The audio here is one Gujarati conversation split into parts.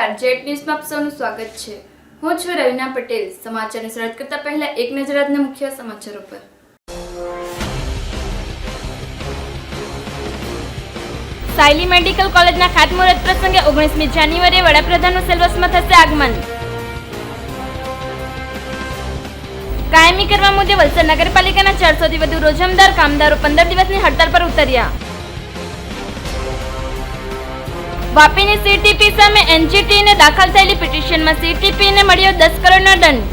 નમસ્કાર, જેટ ન્યૂઝમાં આપ સૌનું સ્વાગત છે। હું છું રવિના પટેલ। સમાચારની શરૂઆત કરતા પહેલા એક નજર આજના મુખ્ય સમાચારો પર। સાયલી મેડિકલ કોલેજના ખાતમુહૂર્ત પ્રસંગે 19મી જાન્યુઆરીએ વડાપ્રધાનનું સેલ્વસમાં થશે આગમન। કાયમી કરવા મુદ્દે વલસાડ નગરપાલિકાના 400થી વધુ રોજમદાર કામદારો 15 દિવસની હડતાળ પર ઉતર્યા। વાપીની સીટીપી સામે એનજીટીને દાખલ થયેલી પિટિશનમાં સીટીપીને મળ્યો 10 કરોડનો દંડ।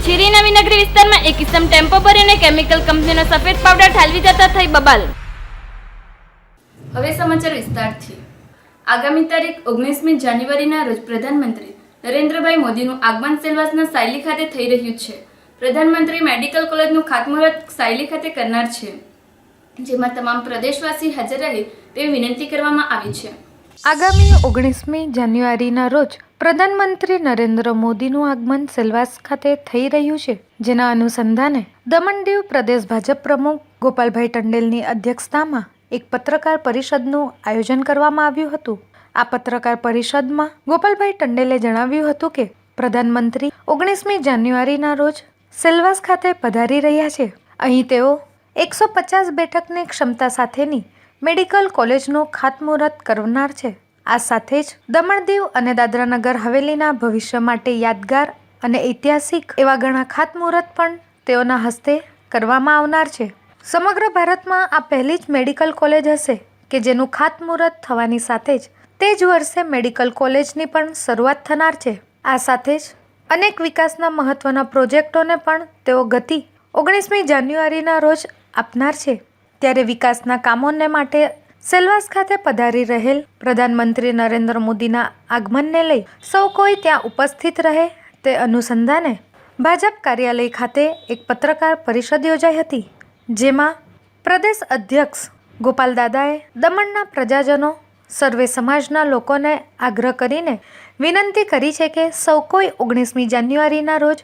ચીરી નવી નગરી વિસ્તારમાં એક ઇસમ ટેમ્પો ભરીને કેમિકલ કંપનીનો સફેદ પાવડર ઠાલવી જતા થઈ બબાલ। હવે સમાચાર વિસ્તારથી। આગામી તારીખ 19મી જાન્યુઆરીના રોજ પ્રધાનમંત્રી નરેન્દ્રભાઈ મોદીનું આગમન સેલવાસના સાયલી ખાતે થઈ રહ્યું છે। પ્રધાનમંત્રી મેડિકલ કોલેજનું ખાતમુહૂર્ત સાયલી ખાતે કરનાર છે, જેમાં તમામ પ્રદેશવાસી હાજર રહે તેવી વિનંતી કરવામાં આવી છે। આગામી 19મી જાન્યુઆરીના રોજ પ્રધાનમંત્રી નરેન્દ્ર મોદીનું આગમન સેલવાસ ખાતે થઈ રહ્યું છે, જેના અનુસંધાને દમણ દીવ પ્રદેશ ભાજપ પ્રમુખ ગોપાલભાઈ ટંડેલની અધ્યક્ષતામાં એક પત્રકાર પરિષદનું આયોજન કરવામાં આવ્યું હતું। આ પત્રકાર પરિષદમાં ગોપાલભાઈ ટંડેલે જણાવ્યું હતું કે પ્રધાનમંત્રી 19મી જાન્યુઆરીના રોજ સેલવાસ ખાતે પધારી રહ્યા છે। અહીં તેઓ 150 બેઠકની ક્ષમતા સાથેની મેડિકલ કોલેજનું ખાતમુહૂર્ત કરનાર છે। આ સાથે જ દમણ દીવ અને દાદરા નગર હવેલીના ભવિષ્ય માટે યાદગાર અને ઐતિહાસિક એવા ઘણા ખાતમુહૂર્ત પણ તેઓના હસ્તે કરવામાં આવનાર છે। સમગ્ર ભારતમાં આ પહેલી જ મેડિકલ કોલેજ હશે કે જેનું ખાતમુહૂર્ત થવાની સાથે જ તે જ વર્ષે મેડિકલ કોલેજની પણ શરૂઆત થનાર છે। આ સાથે જ અનેક વિકાસના મહત્વના પ્રોજેક્ટોને પણ તેઓ ગતિ 19મી જાન્યુઆરીના રોજ આપનાર છે। ત્યારે વિકાસના કામોને માટે સેલવાસ ખાતે પધારી રહેલ પ્રધાનમંત્રી નરેન્દ્ર મોદીના આગમનને લઈ સૌ કોઈ ત્યાં ઉપસ્થિત રહે તે અનુસંધાને ભાજપ કાર્યાલય ખાતે એક પત્રકાર પરિષદ યોજાઈ હતી, જેમાં પ્રદેશ અધ્યક્ષ ગોપાલ દાદાએ દમણના પ્રજાજનો સર્વે સમાજના લોકોને આગ્રહ કરીને વિનંતી કરી છે કે સૌ કોઈ 19મી જાન્યુઆરીના રોજ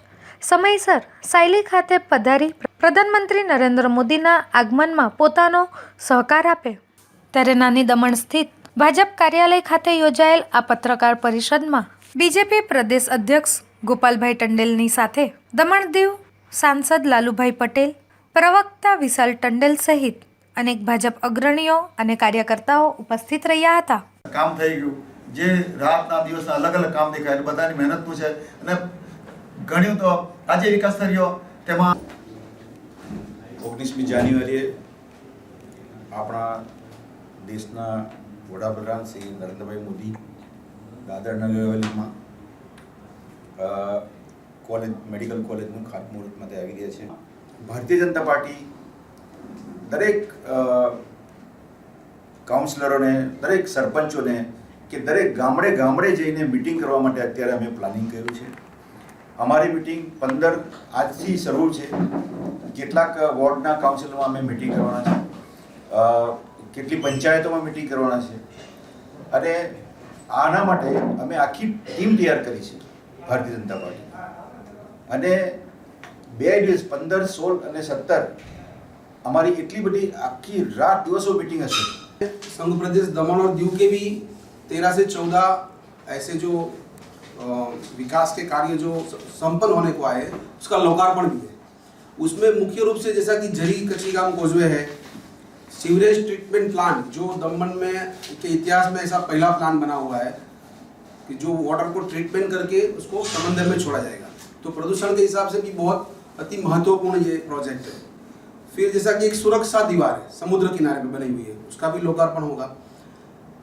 સમયસર સાયલી ખાતે પધારી પ્રધાનમંત્રી નરેન્દ્ર મોદીના આગમનમાં પોતાનો સહકાર આપે। ત્યારે નાની દમણ સ્થિત ભાજપ કાર્યાલય ખાતે યોજાયેલ આ પત્રકાર પરિષદમાં બીજેપી પ્રદેશ અધ્યક્ષ ગોપાલભાઈ ટંડેલની સાથે દમણ દીવ સાંસદ લાલુભાઈ પટેલ, પ્રવક્તા વિશાલ ટંડેલ સહિત અનેક ભાજપ અગ્રણીઓ અને કાર્યકર્તાઓ ઉપસ્થિત રહ્યા હતા। કામ થઈ ગયું, જે રાતના દિવસના અલગ અલગ કામ દેખાય બધાની મહેનતનું છે અને ઘણું તો આજે વિકાસ થયો। તેમાં 19મી જાન્યુઆરીએ આપણા દેશના વડાપ્રધાન શ્રી નરેન્દ્રભાઈ મોદી દાદરા નગર હવેલીમાં કોલેજ મેડિકલ કોલેજનું ખાતમુહૂર્ત માટે આવી રહ્યા છે। ભારતીય જનતા પાર્ટી દરેક કાઉન્સિલરોને, દરેક સરપંચોને કે દરેક ગામડે ગામડે જઈને મિટિંગ કરવા માટે અત્યારે અમે પ્લાનિંગ કર્યું છે। અમારી મિટિંગ 15 આજથી શરૂ છે। કેટલાક વોર્ડના કાઉન્સિલમાં અમે મિટિંગ કરવાના છે, કેટલી પંચાયતોમાં મિટિંગ કરવાના છે અને આના માટે અમે આખી ટીમ તૈયાર કરી છે ભારતીય જનતા પાર્ટી। અને 2 દિવસ 15, 16 અને 17 हमारी इतनी बड़ी आखी रात दिवसों मीटिंग है। संघ प्रदेश दमन और दीव के भी 13 से 14 ऐसे जो विकास के कार्य जो संपन्न होने को आए उसका लोकार्पण भी है। उसमें मुख्य रूप से जैसा कि झरी कच्चीगाम कोजवे है, सीवरेज ट्रीटमेंट प्लांट जो दमन में के इतिहास में ऐसा पहला प्लान बना हुआ है कि जो वाटर को ट्रीटमेंट करके उसको समंदर में छोड़ा जाएगा, तो प्रदूषण के हिसाब से भी बहुत अति महत्वपूर्ण ये प्रोजेक्ट है। फिर जैसा कि एक सुरक्षा दीवार है समुद्र किनारे पे बनी हुई है, उसका भी लोकार्पण होगा।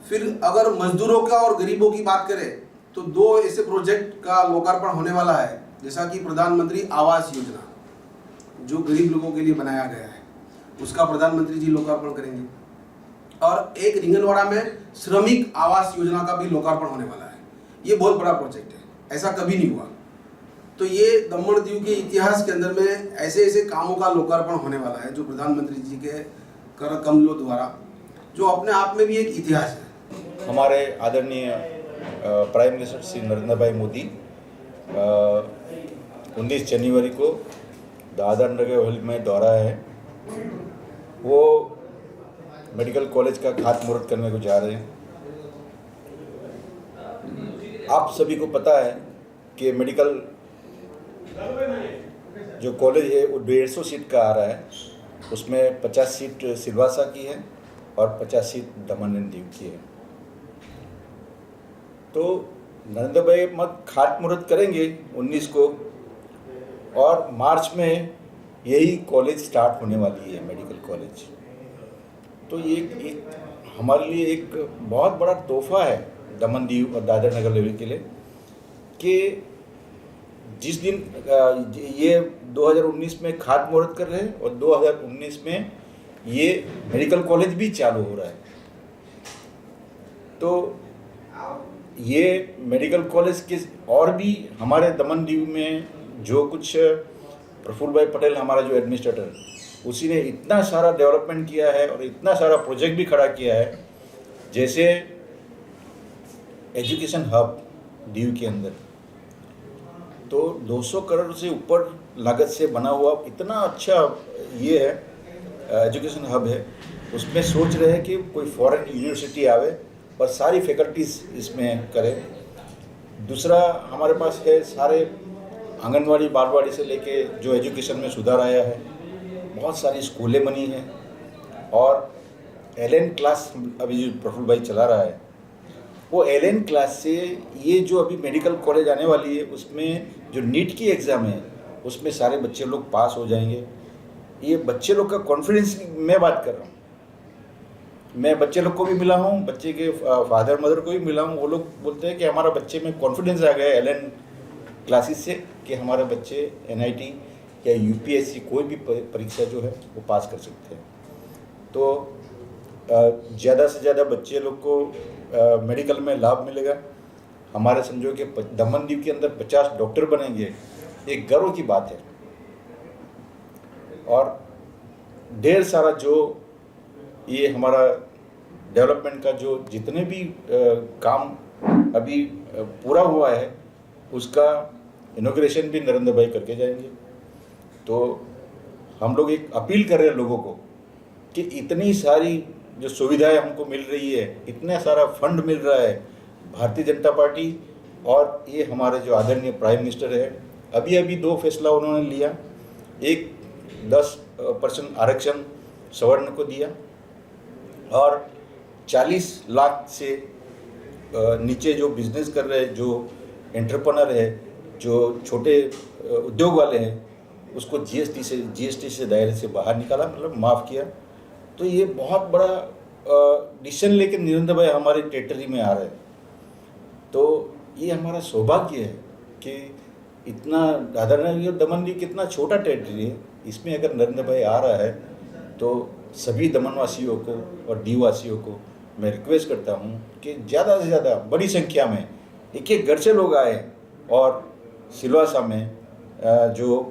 फिर अगर मजदूरों का और गरीबों की बात करें तो 2 ऐसे प्रोजेक्ट का लोकार्पण होने वाला है, जैसा कि प्रधानमंत्री आवास योजना जो गरीब लोगों के लिए बनाया गया है उसका प्रधानमंत्री जी लोकार्पण करेंगे, और एक रिंगनवाड़ा में श्रमिक आवास योजना का भी लोकार्पण होने वाला है। ये बहुत बड़ा प्रोजेक्ट है, ऐसा कभी नहीं हुआ। तो ये दमन दीव के इतिहास के अंदर में ऐसे ऐसे कामों का लोकार्पण होने वाला है जो प्रधानमंत्री जी के कर कमलों द्वारा, जो अपने आप में भी एक इतिहास है। हमारे आदरणीय प्राइम मिनिस्टर श्री नरेंद्र भाई मोदी 19 जनवरी को दादरा नगर हवेली में दौरा है, वो मेडिकल कॉलेज का खातमुहूर्त करने को जा रहे हैं। आप सभी को पता है कि मेडिकल जो कॉलेज है वो 150 सीट का आ रहा है, उसमें 50 सीट सिलवासा की है और 50 सीट दमन एंड दीव की है। तो नरेंद्र भाई मत खातमुहूर्त करेंगे 19 को और मार्च में यही कॉलेज स्टार्ट होने वाली है, मेडिकल कॉलेज। तो ये एक हमारे लिए एक बहुत बड़ा तोहफा है दमन दीव और दादर नगर हवेली के लिए कि जिस दिन ये 2019 में खातमुहूर्त कर रहे हैं और 2019 में ये मेडिकल कॉलेज भी चालू हो रहा है। तो ये मेडिकल कॉलेज के और भी हमारे दमन दीव में जो कुछ प्रफुल्ल भाई पटेल हमारा जो एडमिनिस्ट्रेटर, उसी ने इतना सारा डेवलपमेंट किया है और इतना सारा प्रोजेक्ट भी खड़ा किया है, जैसे एजुकेशन हब दीव के अंदर तो 200 करोड़ से ऊपर लागत से बना हुआ इतना अच्छा ये है एजुकेशन हब है। उसमें सोच रहे हैं कि कोई फॉरेन यूनिवर्सिटी आवे और सारी फैकल्टीज इसमें करे। दूसरा हमारे पास है सारे आंगनवाड़ी बालवाड़ी से लेके जो एजुकेशन में सुधार आया है, बहुत सारी स्कूलें बनी हैं और एलएन क्लास अभी जो प्रफुल्ल भाई चला रहा है वो एलएन क्लास से ये जो अभी मेडिकल कॉलेज आने वाली है उसमें जो नीट की एग्ज़ाम है उसमें सारे बच्चे लोग पास हो जाएंगे। ये बच्चे लोग का कॉन्फिडेंस मैं बात कर रहा हूँ, मैं बच्चे लोग को भी मिला हूँ, बच्चे के फादर मदर को भी मिला हूँ। वो लोग बोलते हैं कि हमारा बच्चे में कॉन्फिडेंस आ गया एलएन क्लासेस से कि हमारे बच्चे एनआईटी या यूपीएससी कोई भी परीक्षा जो है वो पास कर सकते हैं। तो ज़्यादा से ज़्यादा बच्चे लोग को मेडिकल में लाभ मिलेगा। हमारे समझो कि दमन दीव के अंदर 50 डॉक्टर बनेंगे, एक गर्व की बात है। और ढेर सारा जो ये हमारा डेवलपमेंट का जो जितने भी काम अभी पूरा हुआ है उसका इनॉग्रेशन भी नरेंद्र भाई करके जाएंगे। तो हम लोग एक अपील कर रहे हैं लोगों को कि इतनी सारी जो सुविधाएं हमको मिल रही है, इतना सारा फंड मिल रहा है, भारतीय जनता पार्टी और ये हमारे जो आदरणीय प्राइम मिनिस्टर है, अभी अभी 2 फैसला उन्होंने लिया। एक 10% आरक्षण सवर्ण को दिया और 40 लाख से नीचे जो बिजनेस कर रहे हैं, जो एंटरप्रेन्योर है, जो छोटे उद्योग वाले हैं, उसको जीएसटी से दायरे से बाहर निकाला, मतलब माफ़ किया। तो ये बहुत बड़ा डिसीजन लेके नरेंद्र भाई हमारे टेरिटरी में आ रहे हैं। तो ये हमारा सौभाग्य है कि इतना दादर नगर दमन दीव कितना छोटा टेरिटरी है, इसमें अगर नरेंद्र भाई आ रहा है तो सभी दमनवासियों को और दीववासियों को मैं रिक्वेस्ट करता हूँ कि ज़्यादा से ज़्यादा बड़ी संख्या में एक घर से लोग आए और सिलवासा में जो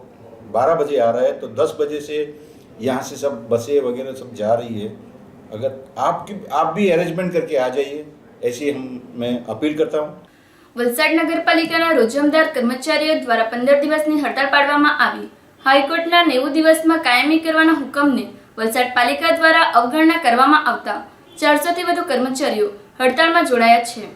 12 बजे आ रहा है तो 10 बजे से यहाँ से सब बसें वगैरह सब जा रही है। अगर आप भी अरेंजमेंट करके आ जाइए, ऐसी मैं अपील करता हूँ। વલસાડ નગરપાલિકાના રોજમદાર કર્મચારીઓ દ્વારા 15 દિવસની હડતાળ પાડવામાં આવી। હાઈકોર્ટના 90 દિવસમાં કાયમી કરવાના હુકમને વલસાડ પાલિકા દ્વારા અવગણના કરવામાં આવતા 400 થી વધુ કર્મચારીઓ હડતાળમાં જોડાયા છે।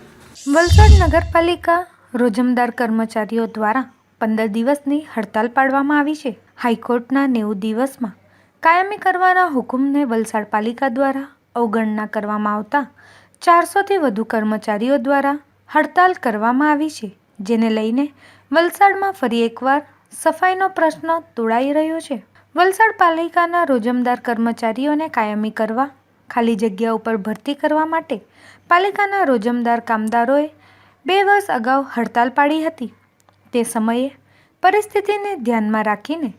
વલસાડ નગરપાલિકા રોજમદાર કર્મચારીઓ દ્વારા 15 દિવસની હડતાલ પાડવામાં આવી છે। હાઈકોર્ટના 90 દિવસમાં કાયમી કરવાના હુકમને વલસાડ પાલિકા દ્વારા અવગણના કરવામાં આવતા 400 થી વધુ કર્મચારીઓ દ્વારા હડતાલ કરવામાં આવી છે, જેને લઈને વલસાડમાં ફરી એકવાર સફાઈનો પ્રશ્ન તોડાઈ રહ્યો છે। વલસાડ પાલિકાના રોજમદાર કર્મચારીઓને કાયમી કરવા ખાલી જગ્યા ઉપર ભરતી કરવા માટે પાલિકાના રોજમદાર કામદારોએ 2 વર્ષ અગાઉ હડતાલ પાડી હતી। તે સમયે પરિસ્થિતિને ધ્યાનમાં રાખીને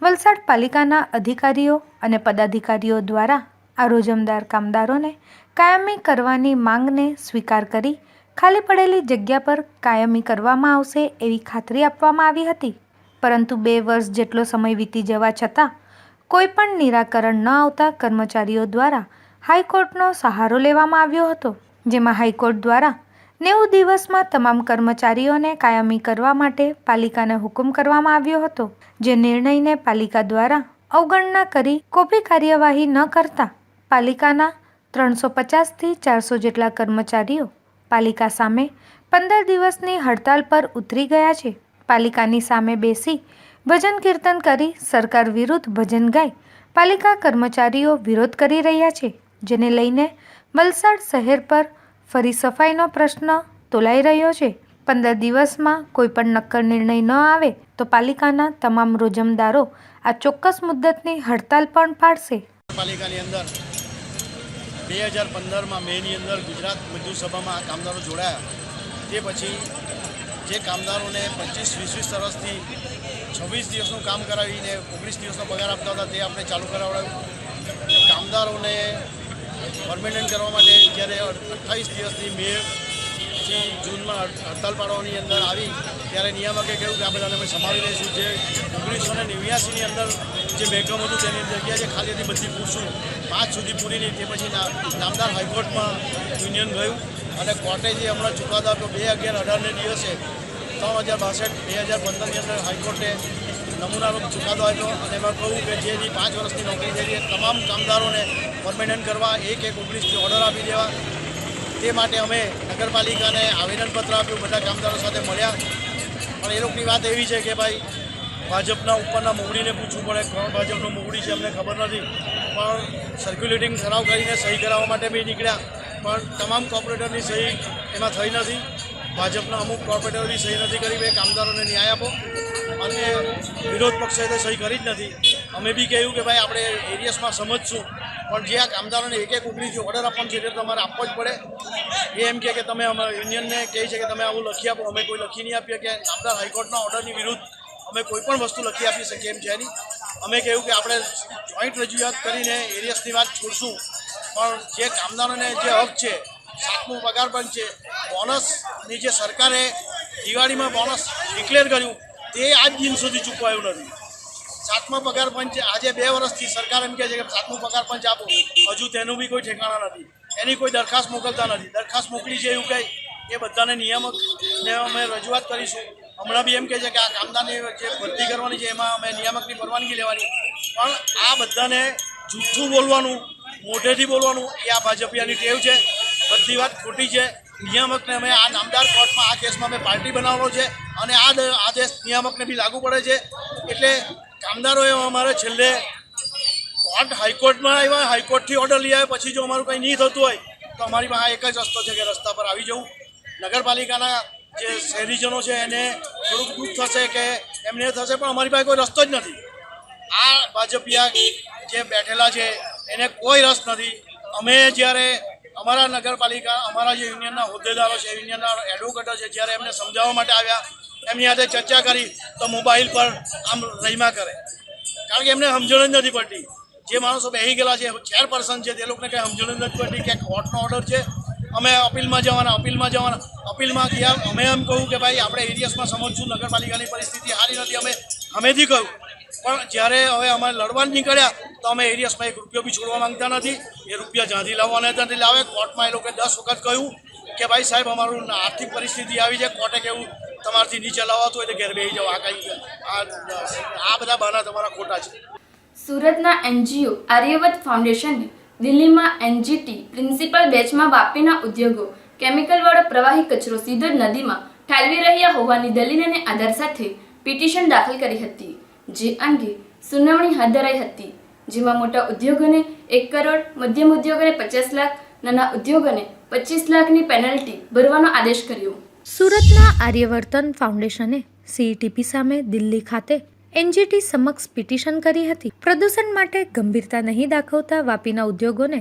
વલસાડ પાલિકાના અધિકારીઓ અને પદાધિકારીઓ દ્વારા આ રોજમદાર કામદારોને કાયમી કરવાની માંગને સ્વીકાર કરી ખાલી પડેલી જગ્યા પર કાયમી કરવામાં આવશે એવી ખાતરી આપવામાં આવી હતી। પરંતુ 2 વર્ષ જેટલો સમય વીતી જવા છતાં કોઈ પણ નિરાકરણ ન આવતા કર્મચારીઓ દ્વારા હાઈકોર્ટનો સહારો લેવામાં આવ્યો હતો, જેમાં હાઈકોર્ટ દ્વારા 90 દિવસમાં તમામ કર્મચારીઓને કાયમી કરવા માટે પાલિકાને હુકમ કરવામાં આવ્યો હતો, જે નિર્ણયને પાલિકા દ્વારા અવગણના કરી કોપી કાર્યવાહી ન કરતા પાલિકાના 350 થી 400 જેટલા કર્મચારીઓ પાલિકા સામે 15 દિવસની હડતાલ પર ઉતરી ગયા છે. પાલિકાની સામે બેસી ભજન કીર્તન કરી સરકાર વિરુદ્ધ ભજન ગાઈ પાલિકા કર્મચારીઓ વિરોધ કરી રહ્યા છે, જેને લઈને વલસાડ શહેર પર ફરી સફાઈનો પ્રશ્ન તોલાઈ રહ્યો છે. 15 દિવસમાં કોઈ પણ નક્કર નિર્ણય ન આવે તો પાલિકાના તમામ રોજમદારો આ ચોક્કસ મુદ્દતની હડતાલ પણ પાડશે. પાલિકાની અંદર 2015માં મેની અંદર ગુજરાત મજદૂર સભામાં આ કામદારો જોડાયા. તે પછી જે કામદારોને 25-20 વર્ષથી 26 દિવસનું કામ કરાવીને 19 દિવસનો પગાર આપતા હતા તે આપણે ચાલુ કરાવડાવ્યું. કામદારોને પરમેનન્ટ કરવા માટે જ્યારે 28 દિવસની મેથી જૂનમાં હડતાલ પાડવાની અંદર આવી ત્યારે નિયામકે કહ્યું કે આ બધાને અમે સંભાળી લઈશું. જે 1989ની અંદર જે મહેકમ હતું તેની જગ્યાએ જે ખાલી હતી બધી પૂરશું 5 સુધી પૂરી નહીં. તે પછી નામદાર હાઈકોર્ટમાં યુનિયન ગયું અને કોર્ટે જે હમણાં ચુકાદો આપ્યો 2/11/18ને દિવસે 3062/2015ની અંદર હાઈકોર્ટે નમૂનાનો ચુકાદો આપ્યો અને એમાં કહ્યું કે જેની 5 વર્ષની નોકરી થઈ છે તમામ કામદારોને પરમેનન્ટ કરવા 1/19થી ઓર્ડર આપી દેવા. તે માટે અમે નગરપાલિકાને આવેદનપત્ર આપ્યું, બધા કામદારો સાથે મળ્યા. પણ એ લોકોની વાત એવી છે કે ભાઈ ભાજપના ઉપરના મોવડીને પૂછવું પડે કોણ ભાજપનું મોવડી છે અમને ખબર નથી. પણ સર્ક્યુલેટિંગ ઠરાવ કરીને સહી કરાવવા માટે બી નીકળ્યા, પણ તમામ કોર્પોરેટરની સહી એમાં થઈ નથી. ભાજપના અમુક કોર્પોરેટરોની સહી નથી કરી. બે કામદારોને ન્યાય આપો અને વિરોધ પક્ષે તો સહી કરી જ નથી. અમે બી કહ્યું કે ભાઈ આપણે એરિયસમાં સમજશું, પણ જે આ કામદારોને 1/19થી ઓર્ડર આપવાનો છે તે તમારે આપવો જ પડે. એ એમ કે તમે યુનિયનને કહે છે કે તમે આવું લખી આપો. અમે કોઈ લખી નહીં આપીએ કે નામદાર હાઈકોર્ટના ઓર્ડરની વિરુદ્ધ અમે કોઈ પણ વસ્તુ લખી આપી શકીએ એમ છે નહીં. અમે કહ્યું કે આપણે જોઈન્ટ રજૂઆત કરીને એરિયસની વાત છોડશું, પણ જે કામદારોને જે હક છે, 7મું પગાર પંચ છે, બોનસની જે સરકારે દિવાળીમાં બોનસ ડિક્લેર કર્યું તે આજ દિન સુધી ચૂકવાયું નથી. 7મા પગાર પંચ આજે 2 વર્ષથી સરકાર એમ કહે છે કે 7મું પગાર પંચ આપો, હજુ તેનું બી કોઈ ઠેકાણા નથી. એની કોઈ દરખાસ્ત મોકલતા નથી. દરખાસ્ત મોકલી છે એવું કંઈ એ બધાને નિયામકને અમે રજૂઆત કરીશું. હમણાં બી એમ કહે છે કે આ કામદારની જે ભરતી કરવાની છે એમાં અમે નિયામકની પરવાનગી લેવાની. પણ આ બધાને જૂઠું બોલવાનું, મોઢેથી બોલવાનું એ આ ભાજપિયાની ટેવ છે. બધી વાત ખોટી છે. નિયામકને અમે આ નામદાર કોર્ટમાં આ કેસમાં અમે પાર્ટી બનાવવાનો છે અને આ આદેશ નિયામકને બી લાગુ પડે છે. એટલે કામદારોએ અમારે છેલ્લે હાઈકોર્ટમાં આવ્યા, હાઈકોર્ટથી ઓર્ડર લઈ આવ્યા, પછી જો અમારું કંઈ નહીં થતું હોય તો અમારી પાસે એક જ રસ્તો છે કે રસ્તા પર આવી જવું. નગરપાલિકાના જે શહેરીજનો છે એને થોડુંક દુઃખ થશે કે એમને થશે, પણ અમારી પાસે કોઈ રસ્તો જ નથી. આ ભાજપિયા જે બેઠેલા છે એને કોઈ રસ નથી. અમે જ્યારે અમારા નગરપાલિકા અમારા જે યુનિયનના હોદ્દેદારો છે, યુનિયનના એડવોકેટો છે, જ્યારે એમને સમજાવવા માટે આવ્યા, એમની સાથે ચર્ચા કરી તો મોબાઈલ પર આમ રહીમાં કરે, કારણ કે એમને સમજણ જ નથી પડતી. જે માણસો બેસી ગયેલા છે, ચેરપર્સન છે, તે લોકોને કંઈ સમજણ જ નથી પડતી કે કોર્ટનો ઓર્ડર છે, અમે અપીલમાં જવાના. અપીલમાં ગયા અમે એમ કહું કે ભાઈ આપણે એરિયસમાં સમજશું, નગરપાલિકાની પરિસ્થિતિ સારી નથી, અમે હમેથી કહ્યું. પણ જ્યારે હવે અમારે લડવા નીકળ્યા તો અમે એરિયસમાં 1 રૂપિયો બી છોડવા માંગતા નથી. એ રૂપિયા જ્યાંથી લાવવાના ત્યાંથી લાવે. કોર્ટમાં એ લોકોએ 10 વખત કહ્યું કે ભાઈ સાહેબ અમારું આર્થિક પરિસ્થિતિ આવી છે, કોર્ટે કેવું તમારાથી નહીં ચલાવાતું હોય તો ઘેર બેસી જાઓ. આ કંઈ આ બધા બહાના તમારા ખોટા છે. સુરતના એનજીઓ આર્યવત ફાઉન્ડેશને દિલ્હીમાં એનજીટી પ્રિન્સિપલ બેચમાં વાપીના ઉદ્યોગો કેમિકલવાળો પ્રવાહી કચરો સીધો જ નદીમાં ઠાલવી રહ્યા હોવાની દલીલ અને આધાર સાથે પિટિશન દાખલ કરી હતી, જે અંગે સુનાવણી હાથ ધરાઈ હતી, જેમાં મોટા ઉદ્યોગોને 1 કરોડ, મધ્યમ ઉદ્યોગોને 50 લાખ, નાના ઉદ્યોગોને 25 લાખની પેનલ્ટી ભરવાનો આદેશ કર્યો. સુરતના આર્યવર્તન ફાઉન્ડેશને સીઈટીપી સામે દિલ્હી ખાતે એનજીટી સમક્ષ પિટિશન કરી હતી. પ્રદૂષણ માટે ગંભીરતા નહીં દાખવતા વાપીના ઉદ્યોગોને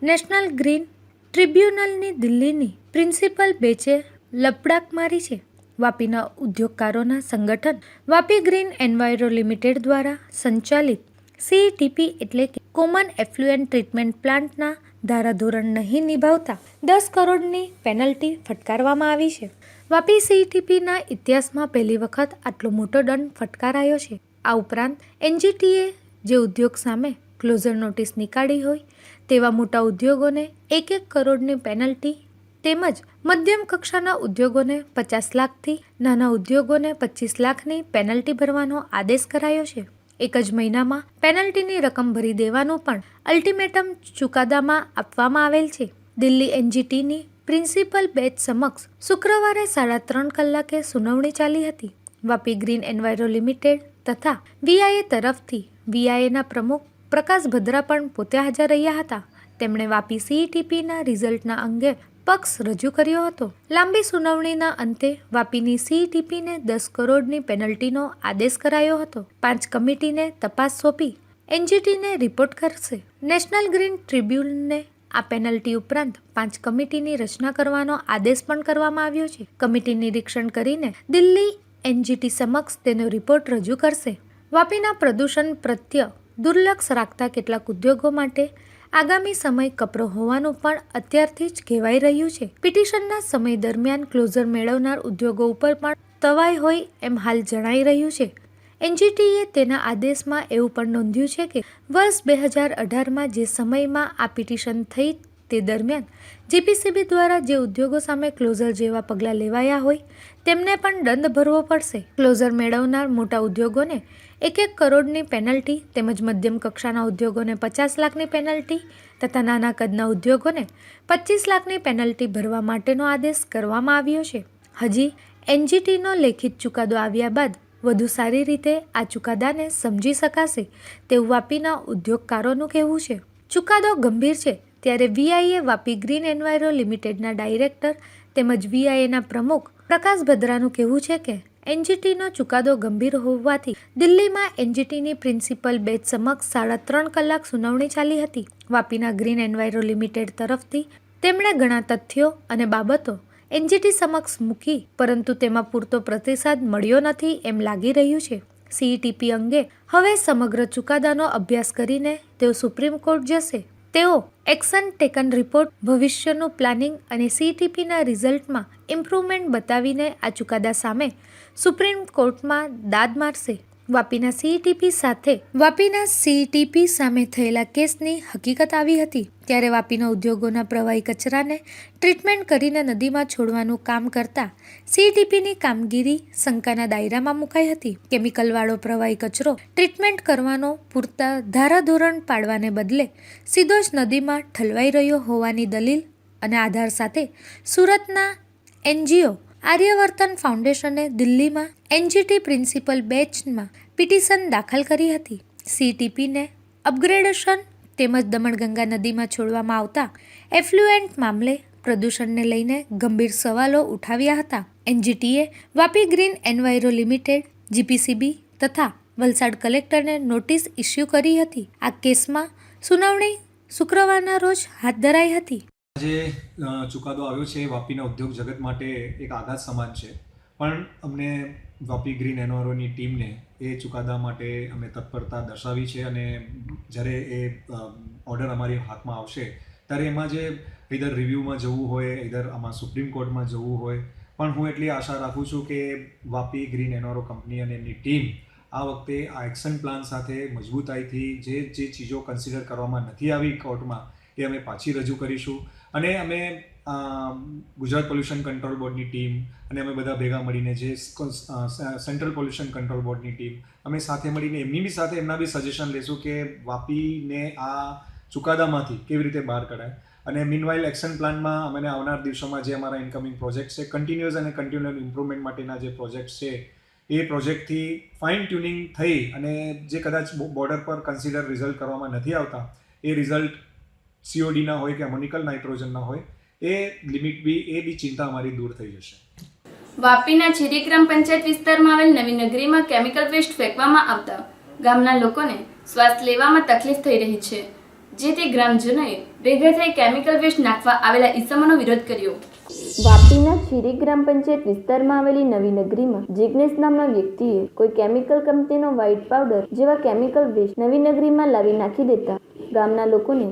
નેશનલ ગ્રીન ટ્રિબ્યુનલની દિલ્હીની પ્રિન્સિપલ બેચે લપડાક મારી છે. વાપીના ઉદ્યોગકારોના સંગઠન વાપી ગ્રીન એન્વાયરો લિમિટેડ દ્વારા સંચાલિત સીઈટીપી એટલે કે કોમન એફ્લુએન્ટ ટ્રીટમેન્ટ પ્લાન્ટના ધારાધોરણ નહીં નિભાવતા 10 કરોડની પેનલ્ટી ફટકારવામાં આવી છે. વાપી સીઈટીપીના ઇતિહાસમાં પહેલી વખત આટલો મોટો દંડ ફટકારાયો છે. આ ઉપરાંત એનજીટીએ જે ઉદ્યોગ સામે ક્લોઝર નોટિસ નીકાળી હોય તેવા મોટા ઉદ્યોગોને 1 કરોડની પેનલ્ટી તેમજ મધ્યમ કક્ષાના ઉદ્યોગોને 50 લાખથી નાના ઉદ્યોગોને 25 લાખની પેનલ્ટી ભરવાનો આદેશ કરાયો છે. 1 જ મહિનામાં પેનલ્ટીની રકમ ભરી દેવાનું પણ અલ્ટિમેટમ ચુકાદામાં આપવામાં આવેલ છે. દિલ્હી એનજીટીની પ્રિન્સિપલ બેચ સમક્ષ શુક્રવારે 3.5 કલાકે સુનાવણી ચાલી હતી. વાપી ગ્રીન એન્વાયરો લિમિટેડ તથા વીઆઈએ તરફથી વીઆઈએના પ્રમુખ પ્રકાશ ભદ્રા પણ પોતે હાજર રહ્યા હતા. તેમણે વાપી સીઈટીપીના રિઝલ્ટના અંગે પક્ષ રજૂ કર્યો હતો. લાંબી સુનાવણીના અંતે વાપીની સીઈટીપીને 10 કરોડની પેનલ્ટીનો આદેશ કરાયો હતો. 5 કમિટીને તપાસ સોંપી એનજીટીને રિપોર્ટ કરશે. નેશનલ ગ્રીન ટ્રિબ્યુનલને આ પેનલ્ટી ઉપરાંત 5 કમિટીની રચના કરવાનો આદેશ પણ કરવામાં આવ્યો છે. કમિટી નિરીક્ષણ કરીને દિલ્હી એનજીટી સમક્ષ તેનો રિપોર્ટ રજૂ કરશે. વાપીના પ્રદૂષણ પ્રત્યે દુર્લક્ષ રાખતા કેટલાક ઉદ્યોગો માટે આગામી સમય કપરો હોવાનું પણ અત્યારથી જ કહેવાઈ રહ્યું છે. પિટિશનના સમય દરમિયાન ક્લોઝર મેળવનાર ઉદ્યોગો ઉપર પણ તવાઈ હોય એમ હાલ જણાઈ રહ્યું છે. એનજીટીએ તેના આદેશમાં એવું પણ નોંધ્યું છે કે વર્ષ 2018માં જે સમયમાં આ પિટિશન થઈ તે દરમિયાન જીપીસીબી દ્વારા જે ઉદ્યોગો સામે ક્લોઝર જેવા પગલાં લેવાયા હોય તેમને પણ દંડ ભરવો પડશે. ક્લોઝર મેળવનાર મોટા ઉદ્યોગોને 1 કરોડની પેનલ્ટી તેમજ મધ્યમ કક્ષાના ઉદ્યોગોને 50 લાખની પેનલ્ટી તથા નાના કદના ઉદ્યોગોને 25 લાખની પેનલ્ટી ભરવા માટેનો આદેશ કરવામાં આવ્યો છે. હજી એનજીટીનો લેખિત ચુકાદો આવ્યા બાદ વધુ સારી રીતે આ ચુકાદાને સમજી શકાશે તેવું વાપીના ઉદ્યોગકારોનું કહેવું છે. ચુકાદો ગંભીર છે ત્યારે વીઆઈએ વાપી ગ્રીન એન્વાયરો લિમિટેડના ડાયરેક્ટર તેમજ વીઆઈએના પ્રમુખ પ્રકાશ ભદ્રાનું કહેવું છે કે એનજીટીનો ચુકાદો ગંભીર હોવાથી દિલ્હીમાં એનજીટીની પ્રિન્સિપલ બેચ સમક્ષ 3.5 કલાક સુનાવણી ચાલી હતી. વાપીના ગ્રીન એન્વાયરો લિમિટેડ તરફથી તેમણે ઘણા તથ્યો અને બાબતો એનજીટી સમક્ષ મૂકી પરંતુ તેમાં પૂરતો પ્રતિસાદ મળ્યો નથી એમ લાગી રહ્યું છે. સીઈટીપી અંગે હવે સમગ્ર ચુકાદાનો અભ્યાસ કરીને તેઓ સુપ્રીમ કોર્ટ જશે. તેઓ એક્શન ટેકન રિપોર્ટ, ભવિષ્યનું પ્લાનિંગ અને સીઈટીપીના રિઝલ્ટમાં ઇમ્પ્રુવમેન્ટ બતાવીને આ ચુકાદા સામે સુપ્રીમ કોર્ટમાં દાદ મારશે. વાપીના સીઈટીપી સામે થયેલા કેસની હકીકત આવી હતી ત્યારે વાપીના ઉદ્યોગોના પ્રવાહી કચરાને ટ્રીટમેન્ટ કરીને નદીમાં છોડવાનું કામ કરતા સીઈટીપીની કામગીરી શંકાના દાયરામાં મુકાઈ હતી. કેમિકલવાળો પ્રવાહી કચરો ટ્રીટમેન્ટ કરવાનો પૂરતા ધારાધોરણ પાડવાને બદલે સીધો જ નદીમાં ઠલવાઈ રહ્યો હોવાની દલીલ અને આધાર સાથે સુરતના એનજીઓ આર્યવર્તન ફાઉન્ડેશને દિલ્હીમાં એનજીટી પ્રિન્સિપલ બેચમાં પિટિશન દાખલ કરી હતી. સીઈટીપીને અપગ્રેડેશન તેમજ દમણગંગા નદીમાં છોડવામાં આવતા એફ્લુએન્ટ મામલે પ્રદૂષણને લઈને ગંભીર સવાલો ઉઠાવ્યા હતા. એનજીટીએ Vapi green enviro limited, GPCB તથા વલસાડ કલેક્ટરને નોટિસ ઇસ્યુ કરી હતી. આ કેસમાં સુનાવણી શુક્રવારના રોજ હાથ ધરાઈ હતી. જે ચુકાદો આવ્યો છે એ વાપીના ઉદ્યોગ જગત માટે એક આઘાત સમાન છે, પણ અમને વાપી ગ્રીન એન્વાયરોની ટીમને એ ચુકાદા માટે અમે તત્પરતા દર્શાવી છે અને જ્યારે એ ઓર્ડર અમારી હાથમાં આવશે ત્યારે એમાં જે ઇધર રિવ્યૂમાં જવું હોય, ઇધર આમાં સુપ્રીમ કોર્ટમાં જવું હોય, પણ હું એટલી આશા રાખું છું કે વાપી ગ્રીન એન્વાયરો કંપની અને એમની ટીમ આ વખતે આ એક્શન પ્લાન સાથે મજબૂતાઈથી જે ચીજો કન્સિડર કરવામાં નથી આવી કોર્ટમાં એ અમે પાછી રજૂ કરીશું. અને અમે ગુજરાત પોલ્યુશન કંટ્રોલ બોર્ડની ટીમ અને અમે બધા ભેગા મળીને જે સેન્ટ્રલ પોલ્યુશન કંટ્રોલ બોર્ડની ટીમ અમે સાથે મળીને એમના બી સજેશન લેશું કે વાપીને આ ચુકાદામાંથી કેવી રીતે બહાર કઢાય. અને મીનવાઇલ એક્શન પ્લાનમાં અમને આવનાર દિવસોમાં જે અમારા ઇન્કમિંગ પ્રોજેક્ટ છે, કન્ટિન્યુઅસ અને કન્ટિન્યુઅલ ઇમ્પ્રુવમેન્ટ માટેના જે પ્રોજેક્ટ છે એ પ્રોજેક્ટથી ફાઇન ટ્યુનિંગ થઈ અને જે કદાચ બોર્ડર પર કન્સિડર રિઝલ્ટ કરવામાં નથી આવતા એ રિઝલ્ટ સીઓડીના હોય કે અમોનિકલ નાઇટ્રોજનના હોય એ લિમિટ બી ચિંતા અમારી દૂર થઈ જશે. વાપીના છીરી ગ્રામ પંચાયત વિસ્તારમાં આવેલ નવી નગરીમાં કેમિકલ વેસ્ટ ફેંકવામાં આવતા ગામના લોકોને શ્વાસ લેવામાં તકલીફ થઈ રહી છે, જેથી ગ્રામજનોએ ભેગા થઈ કેમિકલ વેસ્ટ નાખવા આવેલા ઈસમોનો વિરોધ કર્યો. વાપીના છીરી ગ્રામ પંચાયત વિસ્તારમાં આવેલી નવી નગરીમાં જિગ્નેશ નામના વ્યક્તિએ કોઈ કેમિકલ કંપનીનો વ્હાઇટ પાવડર જેવા કેમિકલ વેસ્ટ નવી નગરીમાં લાવી નાખી દેતા ગામના લોકોને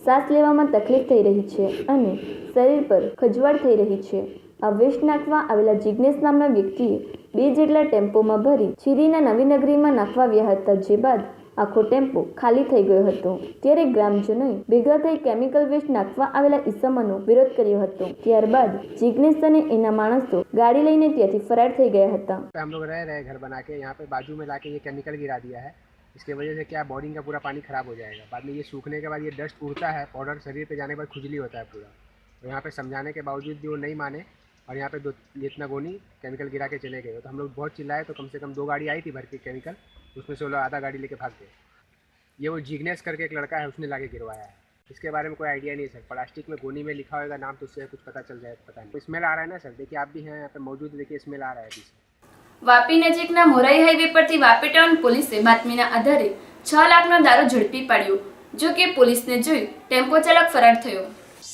શ્વાસ લેવામાં તકલીફ થઈ રહી છે અને શરીર પર ખજવાળ થઈ રહી છે. આ વેસ્ટ નાખવા આવેલા જિગ્નેશ નામના વ્યક્તિએ 2 જેટલા ટેમ્પોમાં ભરી છીરીના નવી નગરીમાં નાખવા આવ્યા હતા, જે બાદ આખો ટેમ્પો ખાલી થઈ ગયો હતો. ત્યારે ગ્રામજનોએ ભેગા થઈ કેમિકલ વેસ્ટ નાખવા આવેલા ઈસમોનો વિરોધ કર્યો હતો. ત્યારબાદ જિગ્નેશ અને એના માણસો ગાડી લઈને ત્યાંથી ફરાર થઈ ગયા હતા. हम लोग रह रहे घर बना के यहाँ पे बाजू में लाके ये केमिकल गिरा दिया है. इसके वजह से क्या बोरिंग का पूरा पानी खराब हो जाएगा. बाद में ये सूखने के बाद ये डस्ट उड़ता है, पाउडर शरीर पे जाने के बाद खुजली होता है पूरा. तो यहाँ पे समझाने के बावजूद भी वो नहीं माने और यहाँ पे दो इतना गोनी केमिकल गिरा के चले गए। तो हम लोग बहुत चिल्लाए, तो कम से कम 2 गाड़ी आई थी भर के केमिकल, उसमें से वो लोग आधा गाड़ी लेके भाग गए। ये वो जिग्नेश करके एक लड़का है, उसने लाके गिरवाया है। इसके बारे में कोई आइडिया नहीं है सर। प्लास्टिक में गोनी में लिखा होगा नाम, तो उससे कुछ पता चल जाए, पता नहीं। स्मेल आ रहा है ना सर, देखिए आप भी हैं यहाँ पे मौजूद, देखिए स्मेल आ रहा है अभी से। વાપી નજીકના મોરાઈ હાઈવે પરથી વાપી ટાઉન પોલીસે બાતમીના આધારે 6 લાખનો દારૂ ઝડપી પાડ્યો, જો કે પોલીસને જોઈ ટેમ્પો ચાલક ફરાર થયો।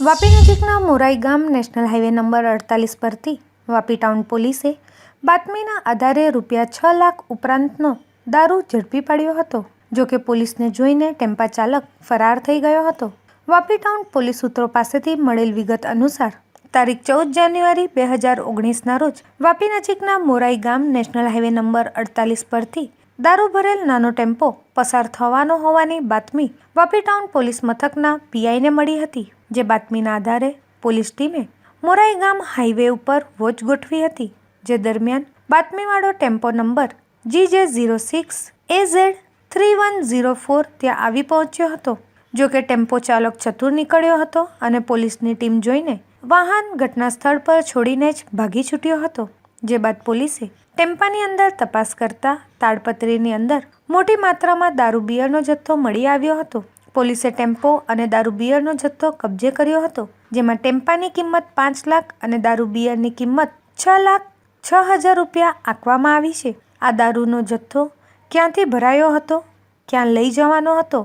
વાપી નજીકના મોરાઈ ગામ નેશનલ હાઈવે નંબર 48 પરથી વાપી ટાઉન પોલીસે બાતમીના આધારે ₹6 લાખ ઉપરાંતનો દારૂ ઝડપી પાડ્યો હતો, જો કે પોલીસને જોઈને ટેમ્પા ચાલક ફરાર થઈ ગયો હતો। વાપી ટાઉન પોલીસ સૂત્રો પાસેથી મળેલ વિગત અનુસાર તારીખ 14 જાન્યુઆરી 2019ના રોજ વાપી નજીકના મોરાઈ ગામ નેશનલ હાઈવે નંબર 48 પરથી દારૂ ભરેલ નાનો ટેમ્પો પસાર થવાનો હોવાની બાતમી વાપી ટાઉન પોલીસ મથકના પીઆઈને મળી હતી, જે બાતમીના આધારે પોલીસ ટીમે મોરાઈ ગામ હાઈવે ઉપર વોચ ગોઠવી હતી, જે દરમિયાન બાતમીવાળો ટેમ્પો નંબર GJ06 AZ 3104 ત્યાં આવી પહોંચ્યો હતો, જો કે ટેમ્પો ચાલક ચતુર નીકળ્યો હતો અને પોલીસની ટીમ જોઈને વાહન ઘટના સ્થળ પર છોડીને જ ભાગી છૂટ્યો હતો। જે બાદ પોલીસે ટેમ્પાની અંદર તપાસ કરતા તાડપત્રીની અંદર મોટી માત્રામાં દારૂ બિયરનો જથ્થો મળી આવ્યો હતો। પોલીસે ટેમ્પો અને દારૂ બિયરનો જથ્થો કબજે કર્યો હતો, જેમાં ટેમ્પાની કિંમત 5 લાખ અને દારૂ બિયરની કિંમત 6,06,000 રૂપિયા આંકવામાં આવી છે। આ દારૂનો જથ્થો ક્યાંથી ભરાયો હતો, ક્યાં લઈ જવાનો હતો,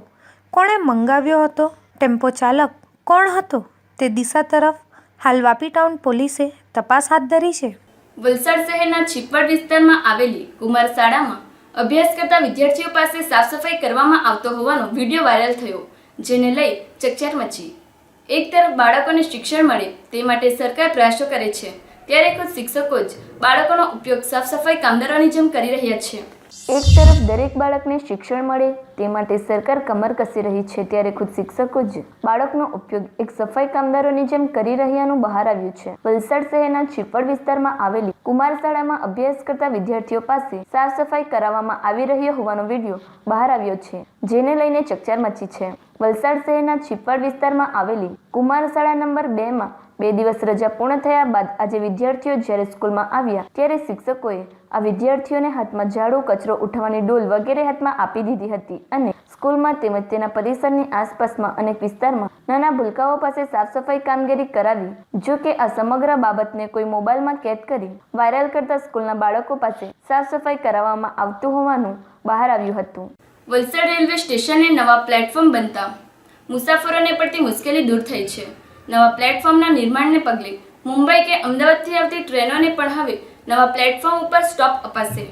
કોણે મંગાવ્યો હતો, ટેમ્પો ચાલક કોણ હતો, તે દિશા તરફ હાલ વાપી ટાઉન પોલીસે તપાસ હાથ ધરી છે। વલસાડ શહેરના છીપવડ વિસ્તારમાં આવેલી કુમાર શાળામાં અભ્યાસ કરતા વિદ્યાર્થીઓ પાસે સાફ સફાઈ કરવામાં આવતો હોવાનો વિડીયો વાયરલ થયો, જેને લઈ ચકચાર મચી। એક તરફ બાળકોને શિક્ષણ મળે તે માટે સરકાર પ્રયાસો કરે છે, ત્યારે ખુદ શિક્ષકો જ બાળકોનો ઉપયોગ સાફ સફાઈ કામદારોની જેમ કરી રહ્યા છે। એક તરફ દરેક બાળકને શિક્ષણ મળે તે માટે સરકાર કમર કસી રહી છે, ત્યારે ખુદ શિક્ષકો જ બાળકનો ઉપયોગ એક સફાઈ કામદારોની જેમ કરી રહ્યાનું બહાર આવ્યું છે। વલસાડ શહેરના છીપવડ વિસ્તારમાં આવેલી કુમાર શાળામાં અભ્યાસ કરતા વિદ્યાર્થીઓ પાસે સાફ સફાઈ કરાવવામાં આવી રહ્યો હોવાનો વિડીયો બહાર આવ્યો છે, જેને લઈને ચકચાર મચી છે। વલસાડ શહેરના છીપવડ વિસ્તારમાં આવેલી કુમાર શાળા નંબર 2માં 2 દિવસ રજા પૂર્ણ થયા બાદ આજે વિદ્યાર્થીઓ જ્યારે સ્કૂલમાં આવ્યા ત્યારે શિક્ષકોએ આ વિદ્યાર્થીઓને હાથમાં ઝાડુ, કચરો ઉઠાવવાની ડોલ વગેરે હાથમાં આપી દીધી હતી અને સ્કૂલમાં તેમજ તેના પરિસરની આસપાસમાં અનેક વિસ્તારમાં નાના ભૂલકાઓ પાસે સાફ સફાઈ કામગીરી કરાવી। જો કે આ સમગ્ર બાબતને કોઈ મોબાઈલમાં કેદ કરી વાયરલ કરતા સ્કૂલના બાળકો પાસે સાફ સફાઈ કરાવવામાં આવતું હોવાનું બહાર આવ્યું હતું। વલસાડ રેલવે સ્ટેશને નવા પ્લેટફોર્મ બનતા મુસાફરોને પડતી મુશ્કેલી દૂર થઈ છે। નવા પ્લેટફોર્મના નિર્માણને પગલે મુંબઈ કે અમદાવાદથી આવતી ટ્રેનોને પણ હવે નવા પ્લેટફોર્મ ઉપર સ્ટોપ અપાશે।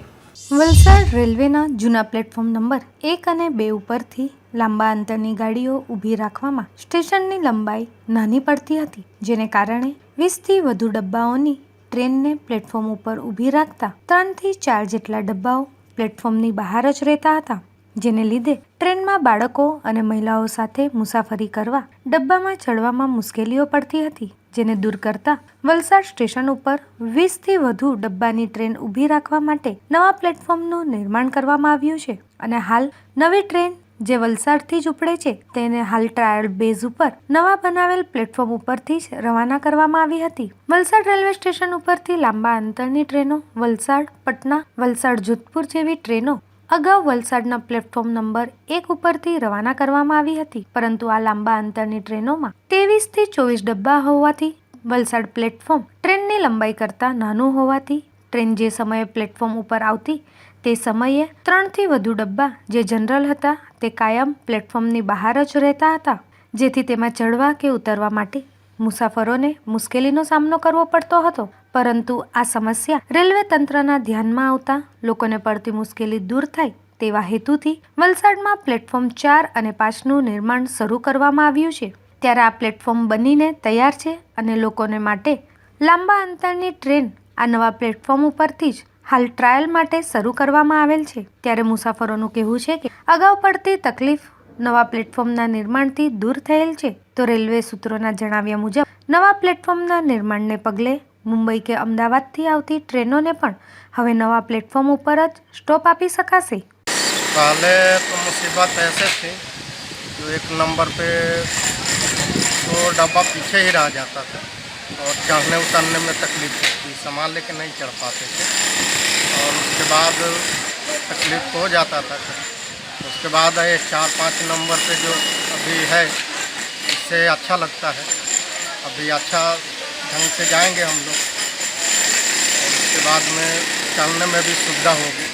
વલસાડ રેલવેના જૂના પ્લેટફોર્મ નંબર 1 અને 2 ઉપરથી લાંબા અંતરની ગાડીઓ ઊભી રાખવામાં સ્ટેશનની લંબાઈ નાની પડતી હતી, જેને કારણે 20થી વધુ ડબ્બાઓની ટ્રેનને પ્લેટફોર્મ ઉપર ઊભી રાખતા 3થી 4 જેટલા ડબ્બાઓ પ્લેટફોર્મની બહાર જ રહેતા હતા, જેને લીધે ટ્રેનમાં બાળકો અને મહિલાઓ સાથે મુસાફરી કરવા ડબ્બામાં ચડવામાં મુશ્કેલીઓ પડતી હતી, જેને દૂર કરતા વલસાડ સ્ટેશન ઉપર 20થી વધુ ડબ્બાની ટ્રેન ઊભી રાખવા માટે નવા પ્લેટફોર્મનું નિર્માણ કરવામાં આવ્યું છે અને હાલ નવી ટ્રેન જે વલસાડથી જ ઉપડે છે તેને હાલ ટ્રાયલ બેઝ ઉપર નવા બનાવેલ પ્લેટફોર્મ ઉપરથી જ રવાના કરવામાં આવી હતી। વલસાડ રેલવે સ્ટેશન ઉપરથી લાંબા અંતરની ટ્રેનો વલસાડ, પટના, વલસાડ, જોધપુર જેવી ટ્રેનો અગાઉ વલસાડના પ્લેટફોર્મ નંબર 1 ઉપરથી રવાના કરવામાં આવી હતી, પરંતુ આ લાંબા અંતરની ટ્રેનોમાં 23થી 24 ડબ્બા હોવાથી વલસાડ પ્લેટફોર્મ ટ્રેનની લંબાઈ કરતાં નાનું હોવાથી ટ્રેન જે સમયે પ્લેટફોર્મ ઉપર આવતી તે સમયે 3થી વધુ ડબ્બા જે જનરલ હતા તે કાયમ પ્લેટફોર્મની બહાર જ રહેતા હતા, જેથી તેમાં ચડવા કે ઉતરવા માટે મુસાફરોને મુશ્કેલીનો સામનો કરવો પડતો હતો। પરંતુ આ સમસ્યા રેલવે તંત્રના ધ્યાનમાં આવતા લોકોને પડતી મુશ્કેલી દૂર થાય તેવા હેતુથી વલસાડમાં પ્લેટફોર્મ 4 અને 5નું નિર્માણ શરૂ કરવામાં આવ્યું છે। ત્યારે આ પ્લેટફોર્મ બનીને તૈયાર છે અને લોકોને માટે લાંબા અંતરની ટ્રેન આ નવા પ્લેટફોર્મ ઉપરથી જ હાલ ટ્રાયલ માટે શરૂ કરવામાં આવેલ છે। ત્યારે મુસાફરોનું કહેવું છે કે અગાઉ પડતી તકલીફ નવા પ્લેટફોર્મના નિર્માણથી દૂર થયેલ છે। તો રેલવે સૂત્રોના જણાવ્યા મુજબ નવા પ્લેટફોર્મના નિર્માણને પગલે મુંબઈ કે અમદાવાદથી આવતી ટ્રેનોને પણ હવે નવા પ્લેટફોર્મ ઉપર જ સ્ટોપ આપી શકાશે। पहले तो मुसीबत ऐसे थी जो 1 नंबर पे तो डब्बा पीछे ही रह जाता था और चढ़ने उतरने में तकलीफ होती, सामान लेके नहीं चढ़ पाते थे और उसके बाद तकलीफ हो जाता था। उसके बाद ये 4-5 नंबर पे जो अभी है इससे अच्छा लगता है। अभी अच्छा ढंग से जाएंगे हम लोग और उसके बाद में चलने में भी सुविधा होगी,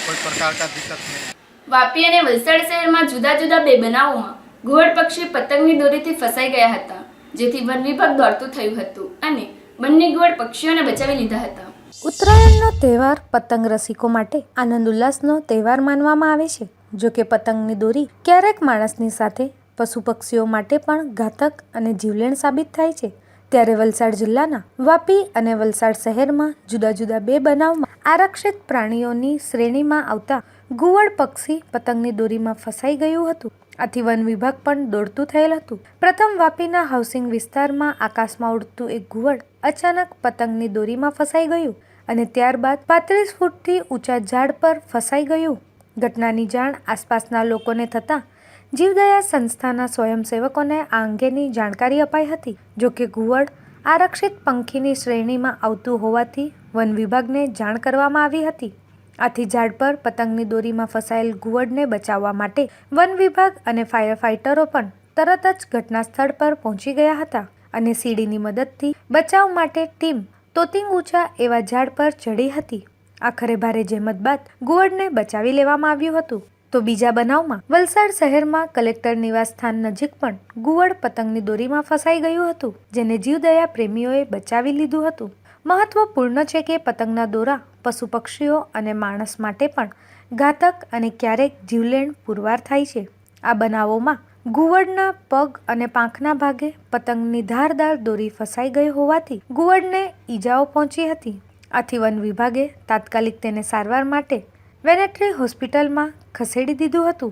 कोई प्रकार का दिक्कत नहीं। વાપી અને વલસાડ શહેરમાં જુદા જુદા બે બનાવોમાં ઘુવડ પક્ષી પતંગની દોરીથી ફસાઈ ગયા હતા, જેથી વન વિભાગ દોડતું થયું હતું અને બંને ઘુવડ પક્ષીઓને બચાવી લીધા હતા. ઉત્તરાયણનો તહેવાર પતંગ રસિકો માટે આનંદ ઉલ્લાસનો તહેવાર માનવામાં આવે છે. જો કે પતંગની દોરી ક્યારેક માણસની સાથે પશુ પક્ષીઓ માટે પણ ઘાતક અને જીવલેણ સાબિત થાય છે. ત્યારે વલસાડ જિલ્લાના વાપી અને વલસાડ શહેરમાં જુદા જુદા બે બનાવમાં આરક્ષિત પ્રાણીઓની શ્રેણીમાં આવતા ઘુવડ પક્ષી પતંગની દોરીમાં ફસાઈ ગયું હતું. આથી વન વિભાગ પણ દોડતું થયેલ હતું. પ્રથમ વાપીના હાઉસિંગ વિસ્તારમાં આકાશમાં ઉડતું એક ઘુવડ અચાનક પતંગની દોરીમાં ફસાઈ ગયું અને ત્યારબાદ 35 ફૂટથી ઊંચા ઝાડ પર ફસાઈ ગયું. ઘટનાની જાણ આસપાસના લોકોને થતાં જીવદયા સંસ્થાના સ્વયંસેવકોને આ અંગેની જાણકારી અપાઈ હતી. જોકે ઘુવડ આરક્ષિત પંખીની શ્રેણીમાં આવતું હોવાથી વન વિભાગને જાણ કરવામાં આવી હતી. આથી ઝાડ પર પતંગની દોરીમાં ફસાયેલ ઘુવડને બચાવવા માટે વન વિભાગ અને ફાયર ફાઇટરો પણ તરત જ ઘટના સ્થળ પર પહોંચી ગયા હતા અને સીડીની મદદથી બચાવ માટે ટીમ તોતિંગ ઊંચા એવા ઝાડ પર ચડી હતી. આખરે ભારે જહેમત બાદ ઘુવડને બચાવી લેવામાં આવ્યું હતું. તો બીજા બનાવમાં વલસાડ શહેરમાં કલેક્ટર નિવાસ સ્થાન નજીક પણ ઘુવડ પતંગની દોરીમાં ફસાઈ ગયું હતું, જેને જીવદયા પ્રેમીઓએ બચાવી લીધું હતું. મહત્વપૂર્ણ છે કે પતંગના દોરા પશુ પક્ષીઓ અને માણસ માટે પણ ઘાતક અને ક્યારેક જીવલેણ પુરવાર થાય છે. આ બનાવોમાં ઘુવડના પગ અને પાંખના ભાગે પતંગની ધારદાર દોરી ફસાઈ ગઈ હોવાથી ઘુવડને ઈજાઓ પહોંચી હતી. આથી વન વિભાગે તાત્કાલિક તેને સારવાર માટે વેનેટરી હોસ્પિટલમાં ખસેડી દીધું હતું.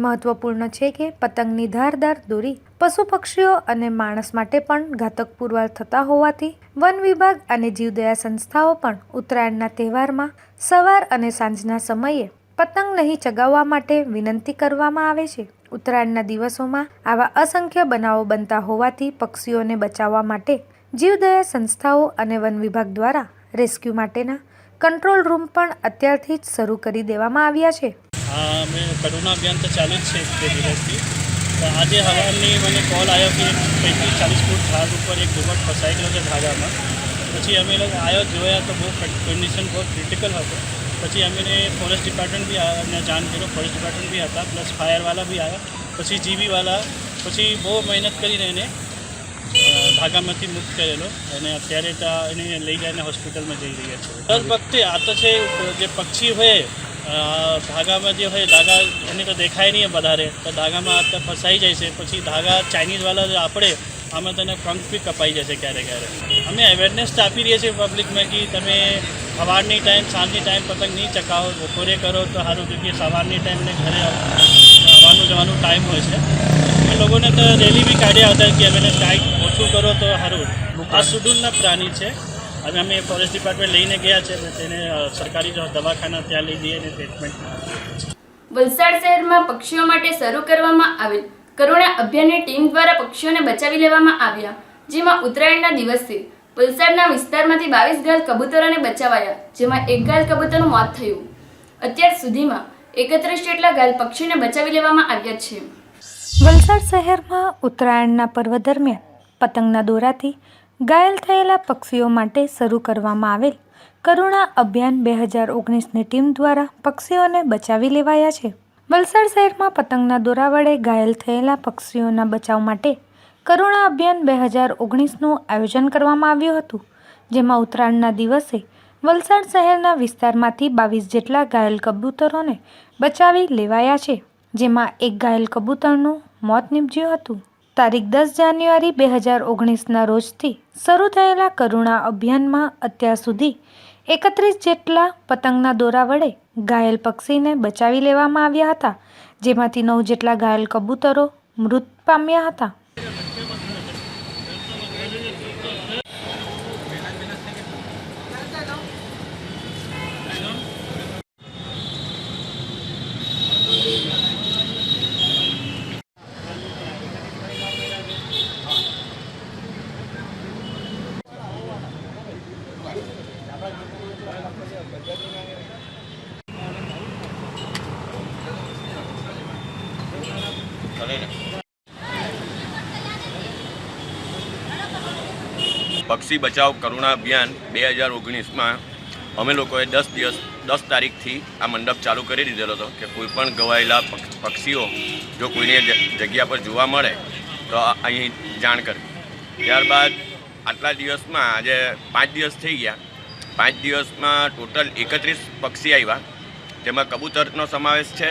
મહત્વપૂર્ણ છે કે પતંગની ધારદાર દોરી પશુ પક્ષીઓ અને માણસ માટે પણ ઘાતક પુરવાર થતા હોવાથી વન વિભાગ અને જીવદયા સંસ્થાઓ પણ ઉત્તરાયણના તહેવારમાં સવાર અને સાંજના સમયે પતંગ નહીં ચગાવવા માટે વિનંતી કરવામાં આવે છે. ઉત્તરાયણના દિવસોમાં આવા અસંખ્ય બનાવો બનતા હોવાથી પક્ષીઓને બચાવવા માટે જીવદયા સંસ્થાઓ અને વન વિભાગ દ્વારા રેસ્ક્યુ માટેના કંટ્રોલ રૂમ પણ અત્યારથી જ શરૂ કરી દેવામાં આવ્યા છે. हाँ मैं करुणा अभियान तो चालू જ છે બે દિવસથી. તો આજે સવારની મને કોલ આવ્યો કે 35-40 ફૂટ ઝાડ ઉપર એક ઘુવડ ફસાઈ ગયો છે ધાગામાં. પછી અમે લોકો આવ્યો જોયા તો બહુ કન્ડિશન બહુ ક્રિટિકલ હતો. પછી અમે ફોરેસ્ટ ડિપાર્ટમેન્ટ બી આવ્યા, જાણ કર્યો, ફોરેસ્ટ ડિપાર્ટમેન્ટ બી હતા, પ્લસ ફાયરવાલા બી આવ્યા, પછી જીબીવાલા, પછી બહુ મહેનત કરીને એને ધાગામાંથી મુક્ત કરેલો અને અત્યારે એને લઈ જઈને હોસ્પિટલમાં જઈ રહ્યા છે. દર વખતે આ તો છે જે પક્ષી હોય ધાગામાં જે હોય ધાગા એને તો દેખાય નહીં વધારે, તો ધાગામાં આ ફસાઈ જાય છે. પછી ધાગા ચાઇનીઝવાળા જે આપણે આમાં તેને પંખ બી કપાઈ જશે ક્યારે ક્યારે. અમે અવેરનેસ આપી રહીએ છીએ પબ્લિકમાં કે તમે સવારની ટાઈમ સાંજની ટાઈમ પતંગ નહીં ચકાવો, બપોરે કરો તો સારું, કે સવારની ટાઈમને ઘરે આવવાનું જવાનું ટાઈમ હોય છે. અમે લોકોને તો રેલી બી કાઢ્યા હતા કે અમે ટાઈમ ઓછું કરો તો સારું. આ સુડુલના પ્રાણી છે અને અમે ફોરેસ્ટ ડિપાર્ટમેન્ટ લઈને ગયા છે, તેને સરકારી દવાખાના ત્યાં લઈ જઈએ અને ટ્રીટમેન્ટ. વલસાડ શહેરમાં પક્ષીઓ માટે શરૂ કરવામાં આવેલ કરુણા અભિયાનની ટીમ દ્વારા પક્ષીઓને બચાવી લેવામાં આવ્યા, જેમાં ઉત્તરાયણના દિવસે વલસાડના વિસ્તારમાંથી 22 ઘાયલ કબૂતરોને બચાવાયા, જેમાં એક ઘાયલ કબૂતરનું મોત થયું. અત્યાર સુધીમાં 31 જેટલા ઘાયલ પક્ષીને બચાવી લેવામાં આવ્યા છે. વલસાડ શહેરમાં ઉત્તરાયણના પર્વ દરમિયાન પતંગના દોરાથી ઘાયલ થયેલા પક્ષીઓ માટે શરૂ કરવામાં આવેલ કરુણા અભિયાન 2019ની ટીમ દ્વારા પક્ષીઓને બચાવી લેવાયા છે. વલસાડ શહેરમાં પતંગના દોરા વડે ઘાયલ થયેલા પક્ષીઓના બચાવ માટે કરુણા અભિયાન 2019નું આયોજન કરવામાં આવ્યું હતું, જેમાં ઉત્તરાયણના દિવસે વલસાડ શહેરના વિસ્તારમાંથી 22 જેટલા ઘાયલ કબૂતરોને બચાવી લેવાયા છે, જેમાં એક ઘાયલ કબૂતરનું મોત નીપજ્યું હતું. તારીખ 10 જાન્યુઆરી 2019ના રોજથી શરૂ થયેલા કરુણા અભિયાનમાં અત્યાર સુધી 31 જેટલા પતંગના દોરા વડે ઘાયલ પક્ષીને બચાવી લેવામાં આવ્યા હતા, જેમાંથી 9 જેટલા ઘાયલ કબૂતરો મૃત પામ્યા હતા. કરે ને. પક્ષી બચાવ કરુણા અભિયાન 2019માં અમે લોકોએ 10 તારીખથી આ મંડપ ચાલુ કરી દીધેલો હતો કે કોઈ પણ ઘવાયેલા પક્ષીઓ જો કોઈની જગ્યા પર જોવા મળે તો અહીં જાણ કરવી. ત્યારબાદ આટલા દિવસમાં આજે 5 દિવસ થઈ ગયા. 5 દિવસમાં ટોટલ 31 પક્ષી આવ્યા. તેમાં કબૂતરનો સમાવેશ છે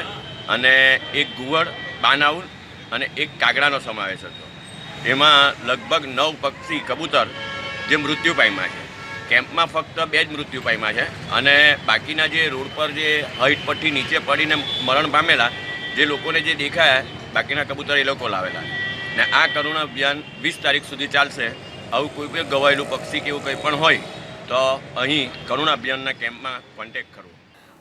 અને એક ઘુવડ, બાનાઉલ અને એક કાગડાનો સમાવેશ હતો. એમાં લગભગ 9 પક્ષી કબૂતર જે મૃત્યુ પામ્યા છે. કેમ્પમાં ફક્ત 2 જ મૃત્યુ પામ્યા છે અને બાકીના જે રોડ પર જે હાઈટ પરથી નીચે પડીને મરણ પામેલા જે લોકોને જે દેખાયા બાકીના કબૂતર એ લોકો લાવેલા. ને આ કરુણા અભિયાન 20 તારીખ સુધી ચાલશે. આવું કોઈ પણ ગવાયેલું પક્ષી કે એવું કંઈ પણ હોય તો અહીં કરુણા અભિયાનના કેમ્પમાં કોન્ટેક્ટ કરવો.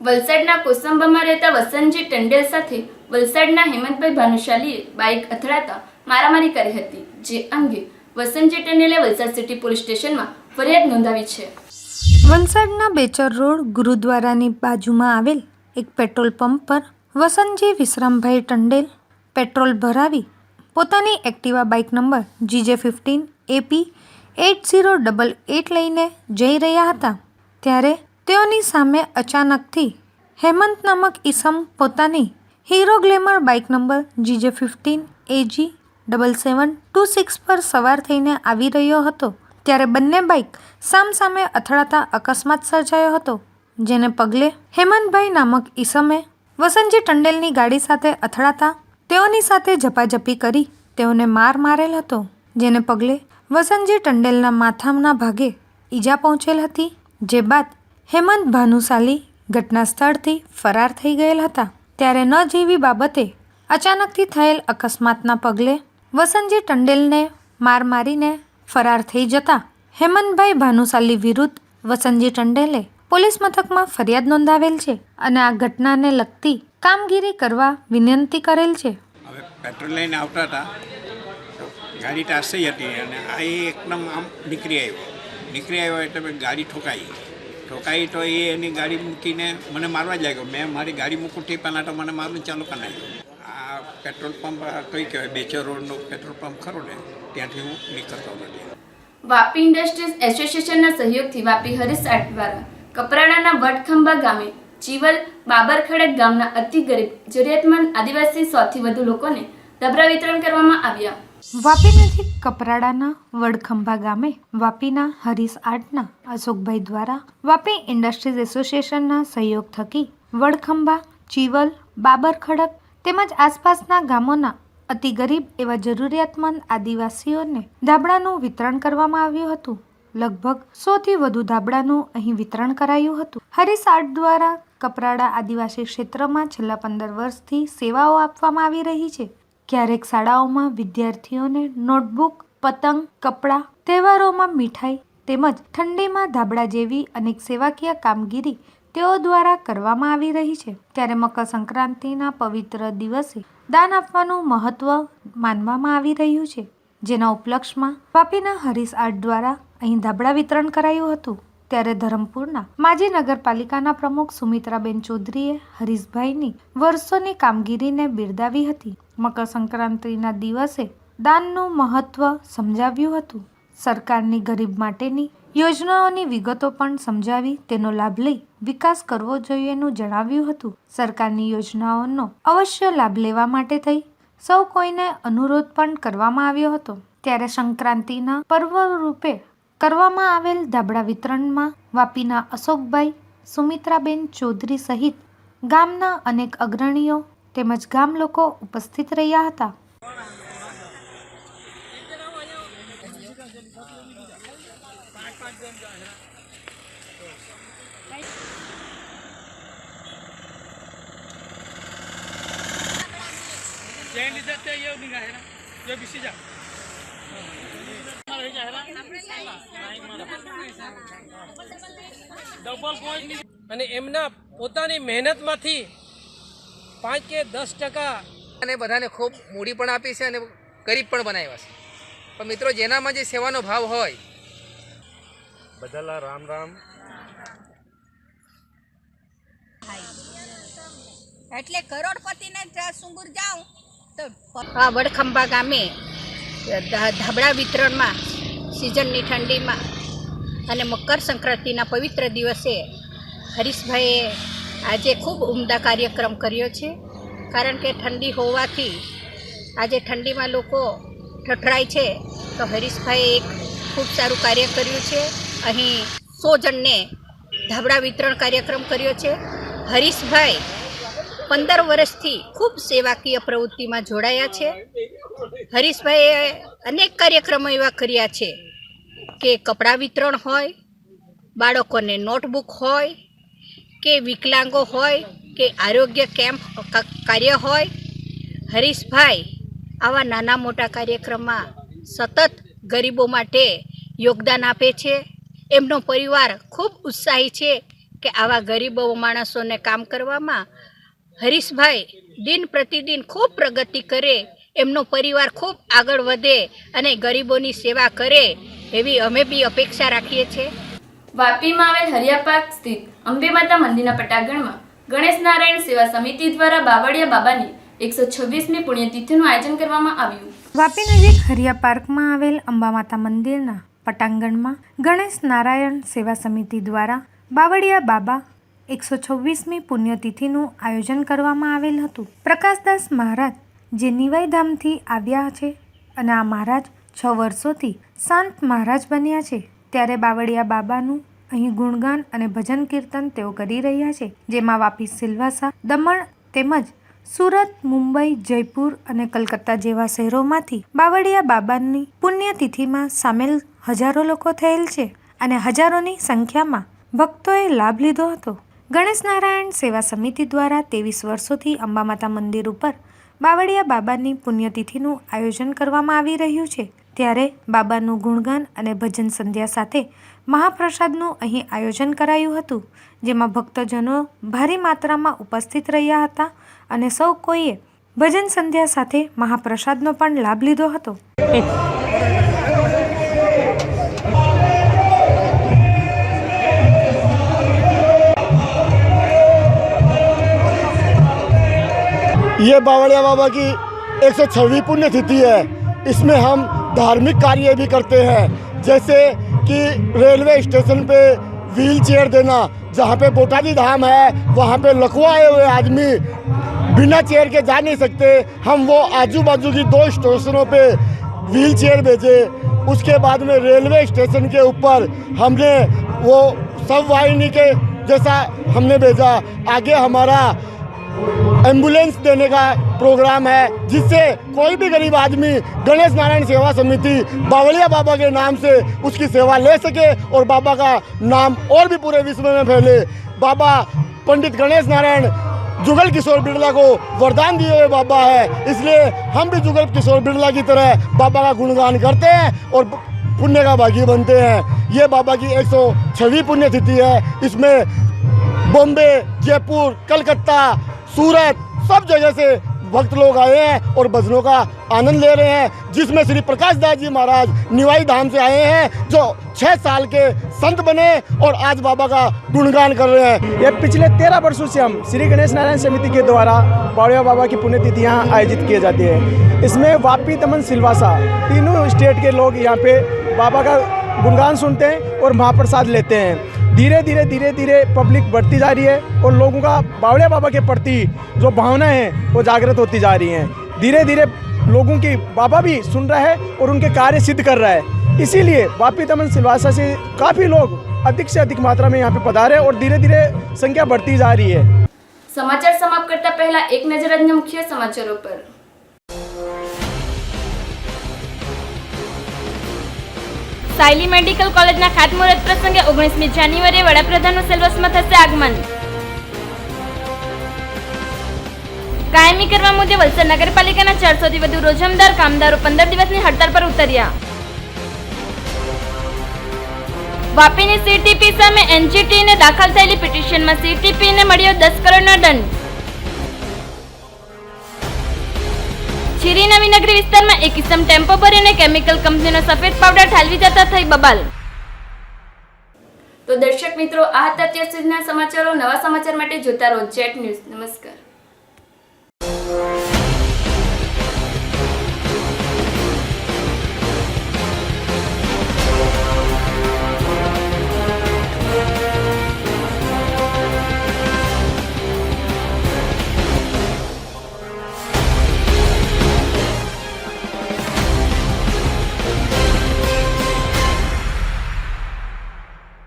વલસાડના કોસંબામાં રહેતા વસંતજી ટંડેલ સાથે વલસાડના હેમંતભાઈ ભાનુશાલીએ બાઇક અથડાતા મારામારી કરી હતી, જે અંગે વસંતજી ટંડેલે વલસાડ સિટી પોલીસ સ્ટેશનમાં ફરિયાદ નોંધાવી છે. વલસાડના બેચર રોડ ગુરુદ્વારાની બાજુમાં આવેલ એક પેટ્રોલ પંપ પર વસંતજી વિશ્રામભાઈ ટંડેલ પેટ્રોલ ભરાવી પોતાની Activa bike number GJ15 AP 8088 લઈને જઈ રહ્યા હતા. ત્યારે તેઓની સામે અચાનકથી હેમંત નામક ઈસમ પોતાની hero glamour bike number GJ15 AG 7726 પર સવાર થઈને આવી રહ્યો હતો. ત્યારે બંને બાઇક સામસામે અથડાતા અકસ્માત સર્જાયો હતો, જેને પગલે હેમંતભાઈ નામક ઈસમે વસંતજી ટંડેલની ગાડી સાથે અથડાતા તેઓની સાથે ઝપાઝપી કરી તેઓને મારેલ હતો, જેને પગલે વસંતજી ટંડેલના માથાના ભાગે ઈજા પહોંચેલ હતી. જે બાદ હેમંત ભાનુશાલી ઘટના સ્થળથી ફરાર થઈ ગયેલ હતા. ત્યારે ન જેવી બાબતે અચાનકથી થયેલ અકસ્માતના પગલે વસંતજી ટંડેલને મારીને ફરાર થઈ જતા હેમંતભાઈ ભાનુશાલી વિરુદ્ધ વસંતજી ટંડેલે પોલીસ મથકમાં ફરિયાદ નોંધાવેલ છે અને આ ઘટનાને લગતી કામગીરી કરવા વિનંતી કરેલ છે. હવે પેટ્રોલ લઈને આવતા હતા, ગાડી ટાસી હતી અને આ એકદમ આમ નીકળી આવ્યો એટલે ગાડી ઠોકાઈ તો એ એની ગાડી મૂકીને મને મારવા જ લાગ્યો. મેં મારી ગાડી મૂકું તે પહેલાં તો મને મારવાનું ચાલુ કરી નાખ્યું. આ પેટ્રોલ પંપ કઈ કહેવાય, બેચર રોડનો પેટ્રોલ પંપ ખરો ને, ત્યાંથી હું નીકળતો નથી. વાપી ઇન્ડસ્ટ્રીઝ એસોસિએશનના સહયોગથી વાપી હરીશ આર્ટ દ્વારા કપરાડાના વડખંભા ગામે ચીવલ બાબરખડક ગામના અતિ ગરીબ જરૂરિયાતમંદ આદિવાસી 100થી વધુ લોકોને ધાબળા વિતરણ કરવામાં આવ્યા. વાપી નજીક કપરાડાના વડખંભા ગામે વાપીના હરીશ આર્ટના અશોકભાઈ દ્વારા વાપી ઇન્ડસ્ટ્રીઝ એસોસિએશનના સહયોગ થકી વડખંભા, ચીવલ, બાબરખડક તેમજ આસપાસના ગામોના અતિ ગરીબ એવા જરૂરિયાતમંદ આદિવાસીઓને ધાબળાનું વિતરણ કરવામાં આવ્યું હતું. લગભગ 100થી વધુ ધાબળાનું અહીં વિતરણ કરાયું હતું. હરીશ આર્ટ દ્વારા કપરાડા આદિવાસી ક્ષેત્રમાં છેલ્લા 15 વર્ષથી સેવાઓ આપવામાં આવી રહી છે. ક્યારેક શાળાઓમાં વિદ્યાર્થીઓને નોટબુક, પતંગ, કપડાં, તહેવારોમાં મીઠાઈ તેમજ ઠંડીમાં ધાબળા જેવી અનેક સેવાકીય કામગીરી તેઓ દ્વારા કરવામાં આવી રહી છે. ત્યારે મકર સંક્રાંતિના પવિત્ર દિવસે દાન આપવાનું મહત્વ માનવામાં આવી રહ્યું છે, જેના ઉપલક્ષમાં વાપીના હરીશ આર્ટ દ્વારા અહીં ધાબળા વિતરણ કરાયું હતું. ત્યારે ધરમપુરના માજી નગરપાલિકાના પ્રમુખ સુમિત્રાબેન ચૌધરીએ હરીશભાઈની વર્ષોની કામગીરીને બિરદાવી હતી. મકર સંક્રાંતિના દિવસે દાનનું મહત્વ સમજાવ્યું હતું. સરકારની ગરીબ માટેની યોજનાઓની વિગતો પણ સમજાવી તેનો લાભ લઈ વિકાસ કરવો જોઈએનું જણાવ્યું હતું. સરકારની યોજનાઓનો અવશ્ય લાભ લેવા માટે થઈ સૌ કોઈને અનુરોધ પણ કરવામાં આવ્યો હતો. ત્યારે સંક્રાંતિના પર્વ રૂપે કરવામાં આવેલ ધાબળા વિતરણમાં વાપીના અશોકભાઈ, સુમિત્રાબેન ચૌધરી સહિત ગામના અનેક અગ્રણીઓ તેમજ ગામ લોકો ઉપસ્થિત રહ્યા હતા. અને એમના પોતાની મહેનતમાંથી 5 કે 10% અને બધાને ખૂબ મૂડી પણ આપી છે અને ગરીબ પણ બનાવ્યા છે. પણ મિત્રો, જેનામાં જે સેવાનો ભાવ હોય બધાલા રામ રામ. એટલે કરોડપતિને સુંગુર જાઉં આ વડખંભા ગામે ધાબળા વિતરણમાં સિઝનની ઠંડીમાં અને મકર સંક્રાંતિના પવિત્ર દિવસે હરીશભાઈએ આજે ખૂબ ઉમદા કાર્યક્રમ કર્યો છે. કારણ કે ઠંડી હોવાથી આજે ઠંડીમાં લોકો ઠઠરાય છે, તો હરીશભાઈએ એક ખૂબ સારું કાર્ય કર્યું છે. અહીં 100 જણને ધાબળા વિતરણ કાર્યક્રમ કર્યો છે. હરીશભાઈ 15 વર્ષથી ખૂબ સેવાકીય પ્રવૃત્તિમાં જોડાયા છે. હરીશભાઈએ અનેક કાર્યક્રમો એવા કર્યા છે કે કપડાં વિતરણ હોય, બાળકોને નોટબુક હોય, કે વિકલાંગો હોય, કે આરોગ્ય કેમ્પ કાર્ય હોય. હરીશભાઈ આવા નાના મોટા કાર્યક્રમમાં સતત ગરીબો માટે યોગદાન આપે છે. એમનો પરિવાર ખૂબ ઉત્સાહી છે કે આવા ગરીબો માણસોને કામ કરવામાં હરીશભાઈ દિન પ્રતિદિન ખૂબ પ્રગતિ કરે, એમનો પરિવાર ખૂબ આગળ વધે અને ગરીબોની સેવા કરે એવી અમે બી અપેક્ષા રાખીએ છીએ. વાપીમાં આવેલ હરિયાપાર્ક સ્થિત અંબે માતા મંદિરના પટાંગણમાં ગણેશ નારાયણ સેવા સમિતિ દ્વારા બાવળિયા બાબાની 126મી પુણ્યતિથિનું આયોજન કરવામાં આવ્યું. વાપી નજીક હરિયા પાર્કમાં આવેલ અંબા માતા મંદિરના પટાંગણમાં ગણેશ નારાયણ સેવા સમિતિ દ્વારા બાવળિયા બાબા 126મી પુણ્યતિથિનું આયોજન કરવામાં આવેલ હતું. પ્રકાશદાસ મહારાજ જે નિવાઈધામથી આવ્યા છે અને આ મહારાજ 6 વર્ષોથી સંત મહારાજ બન્યા છે, ત્યારે બાવળિયા બાબાનું અહીં ગુણગાન અને ભજન કીર્તન તેઓ કરી રહ્યા છે, જેમાં વાપી, સિલવાસા, દમણ તેમજ સુરત, મુંબઈ, જયપુર અને કલકત્તા જેવા શહેરોમાંથી બાવળિયા બાબાની પુણ્યતિથિમાં સામેલ હજારો લોકો થયેલ છે અને હજારોની સંખ્યામાં ભક્તોએ લાભ લીધો હતો. ગણેશ નારાયણ સેવા સમિતિ દ્વારા 23 વર્ષોથી અંબા માતા મંદિર ઉપર બાવળિયા બાબાની પુણ્યતિથિનું આયોજન કરવામાં આવી રહ્યું છે. ત્યારે બાબાનું ગુણગાન અને ભજન સંધ્યા સાથે મહાપ્રસાદનું અહીં આયોજન કરાયું હતું, જેમાં ભક્તજનો ભારે માત્રામાં ઉપસ્થિત રહ્યા હતા અને સૌ કોઈએ ભજન સંધ્યા સાથે મહાપ્રસાદનો પણ લાભ લીધો હતો. ये बावड़िया बाबा की 106वीं पुण्यतिथि है. इसमें हम धार्मिक कार्य भी करते हैं, जैसे कि रेलवे स्टेशन पे व्हील चेयर देना. जहाँ पे बोटादी धाम है वहाँ पे लखवा आए हुए आदमी बिना चेयर के जा नहीं सकते, हम वो आजू बाजू की 2 स्टेशनों पे व्हील चेयर भेजे. उसके बाद में रेलवे स्टेशन के ऊपर हमने वो सब वाहिनी के जैसा हमने भेजा. आगे हमारा एम्बुलेंस देने का प्रोग्राम है, जिससे कोई भी गरीब आदमी गणेश नारायण सेवा समिति बावड़िया बाबा के नाम से उसकी सेवा ले सके और बाबा का नाम और भी पूरे विश्व में फैले. बाबा पंडित गणेश नारायण जुगल किशोर बिरला को वरदान दिए हुए बाबा है, इसलिए हम भी जुगल किशोर बिरला की तरह बाबा का गुणगान करते हैं और पुण्य का भागी बनते हैं. ये बाबा की 106वीं पुण्यतिथि है. इसमें बॉम्बे, जयपुर, कलकत्ता, सूरत सब जगह से भक्त लोग आए हैं और भजनों का आनंद ले रहे हैं, जिसमें श्री प्रकाश दास जी महाराज निवाई धाम से आए हैं, जो 6 साल के संत बने और आज बाबा का गुणगान कर रहे हैं. ये पिछले 13 वर्षों से हम श्री गणेश नारायण समिति के द्वारा बावड़िया बाबा की पुण्यतिथि यहाँ आयोजित किए जाती है. इसमें वापी, दमन, सिलवासा तीनों स्टेट के लोग यहाँ पे बाबा का गुणगान सुनते हैं और महाप्रसाद लेते हैं. धीरे धीरे पब्लिक बढ़ती जा रही है और लोगों का बावड़िया बाबा के प्रति जो भावना है वो जागृत होती जा रही हैं. धीरे धीरे लोगों की बाबा भी सुन रहा है और उनके कार्य सिद्ध कर रहा है. इसीलिए वापी, दमन, सिलवासा से काफ़ी लोग अधिक से अधिक मात्रा में यहाँ पे पधारे और धीरे धीरे संख्या बढ़ती जा रही है. સમાચાર સમાપ્ત કરતા પહેલા એક નજર આજના મુખ્ય સમાચારો પર. સાયલી મેડિકલ કોલેજના ખાતમુહૂર્ત પ્રસંગે 19મી જાન્યુઆરીએ વડાપ્રધાનનું સેલ્વસમાં થશે આગમન. કાયમી કરવા મુદ્દે વલસાડ નગરપાલિકાના 400થી વધુ રોજમદાર કામદારો 15 દિવસની હડતાળ પર ઉતર્યા. વાપીની સીટીપી સામે એનજીટીને દાખલ થયેલી પિટિશનમાં સીટીપીને મળ્યો 10 કરોડનો દંડ. ચીરી નવીનગરી વિસ્તારમાં એક કિસ્મ ટેમ્પો ભરીને કેમિકલ કંપનીનો સફેદ પાવડર ઠાલવી જતા થઈ બબાલ. તો દર્શક મિત્રો, આ હતા અત્યાર સુધીના સમાચારો. નવા સમાચાર માટે જોતા રહો જેટ ન્યૂઝ. નમસ્કાર.